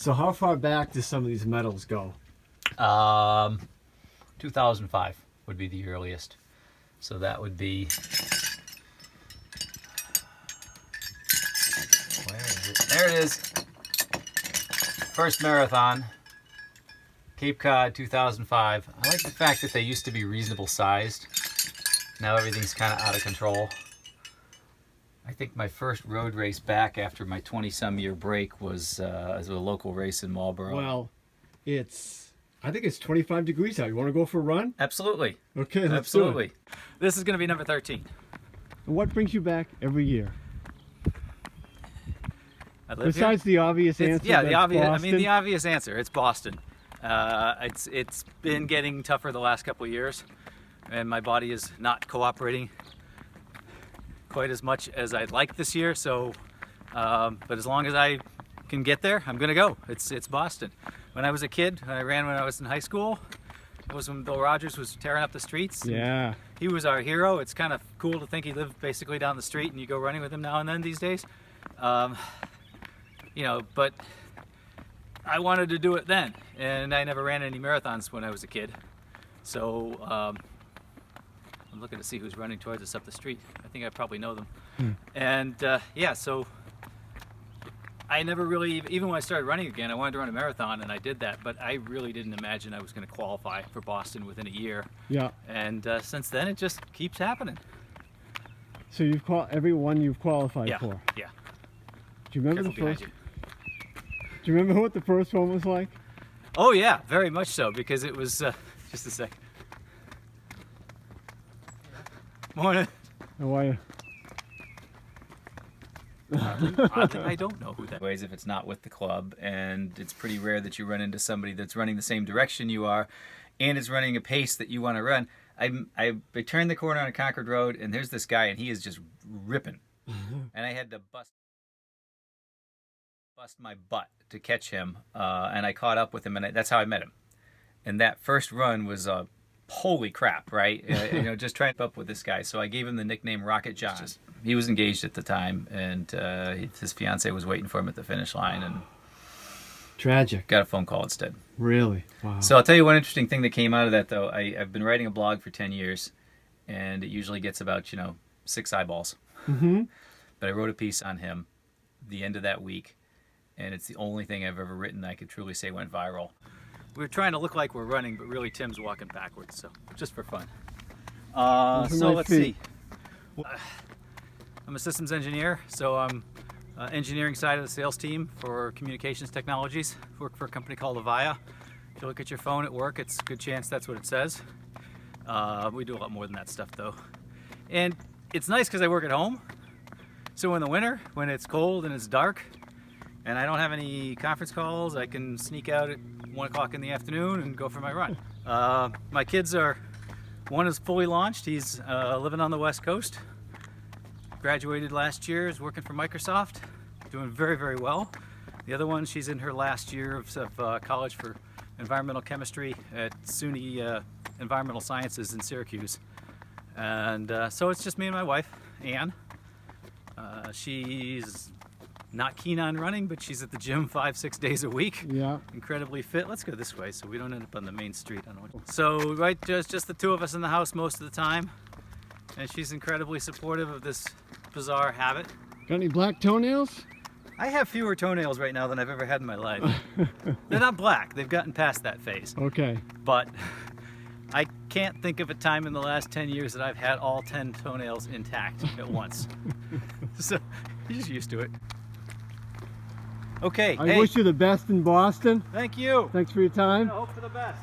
So how far back do some of these medals go? 2005 would be the earliest. So that would be, where is it? There it is. First marathon, Cape Cod, 2005. I like the fact that they used to be reasonable sized. Now everything's kind of out of control. I think my first road race back after my 20-some year break was a local race in Marlborough. Well, I think it's 25 degrees out. You want to go for a run? Absolutely. Okay, let's Absolutely. do it. This is going to be number 13. And what brings you back every year? I live Besides here. the obvious answer. Yeah, the obvious. Boston. I mean, the obvious answer. It's Boston. It's been getting tougher the last couple of years, and my body is not cooperating quite as much as I'd like this year. So, but as long as I can get there, I'm gonna go. It's Boston. When I was a kid, I ran when I was in high school. It was when Bill Rogers was tearing up the streets. Yeah. He was our hero. It's kind of cool to think he lived basically down the street and you go running with him now and then these days. You know, but I wanted to do it then, and I never ran any marathons when I was a kid. So I'm looking to see who's running towards us up the street. I think I probably know them. And yeah, so I never really, even when I started running again, I wanted to run a marathon, and I did that, but I really didn't imagine I was going to qualify for Boston within a year. Yeah. And since then, it just keeps happening. So you've every one you've qualified Yeah, for. yeah. Do you remember Careful the behind first? you. Do you remember what the first one was like? Oh yeah, very much so, because it was, just a sec. Morning. How are you? Oddly, I don't know who that is if it's not with the club, and it's pretty rare that you run into somebody that's running the same direction you are and is running a pace that you want to run. I turned the corner on a Concord Road, and there's this guy, and he is just ripping. And I had to bust my butt to catch him, and I caught up with him, and that's how I met him. And that first run was holy crap, right? You know, just trying to keep up with this guy. So I gave him the nickname Rocket John. He was engaged at the time, and his fiance was waiting for him at the finish line, and Tragic. got a phone call instead. Really? Wow. So I'll tell you one interesting thing that came out of that, though. I've been writing a blog for 10 years, and it usually gets about, 6 eyeballs. Mm-hmm. But I wrote a piece on him the end of that week, and it's the only thing I've ever written that I could truly say went viral. We're trying to look like we're running, but really Tim's walking backwards, so just for fun. So let's see. I'm a systems engineer, so I'm engineering side of the sales team for communications technologies. Work for a company called Avaya. If you look at your phone at work, it's a good chance that's what it says. We do a lot more than that stuff, though. And it's nice because I work at home. So in the winter, when it's cold and it's dark, and I don't have any conference calls, I can sneak out at 1 o'clock in the afternoon and go for my run. My kids one is fully launched. He's living on the West Coast. Graduated last year, is working for Microsoft, doing very, very well. The other one, she's in her last year of college for environmental chemistry at SUNY Environmental Sciences in Syracuse. And so it's just me and my wife, Ann. She's not keen on running, but she's at the gym 5-6 days a week. Yeah. Incredibly fit. Let's go this way so we don't end up on the main street. So right, just the two of us in the house most of the time. And she's incredibly supportive of this bizarre habit. Got any black toenails? I have fewer toenails right now than I've ever had in my life. They're not black. They've gotten past that phase. Okay. But I can't think of a time in the last 10 years that I've had all 10 toenails intact at once. So you're just used to it. Okay. I wish you the best in Boston. Thank you. Thanks for your time. I hope for the best.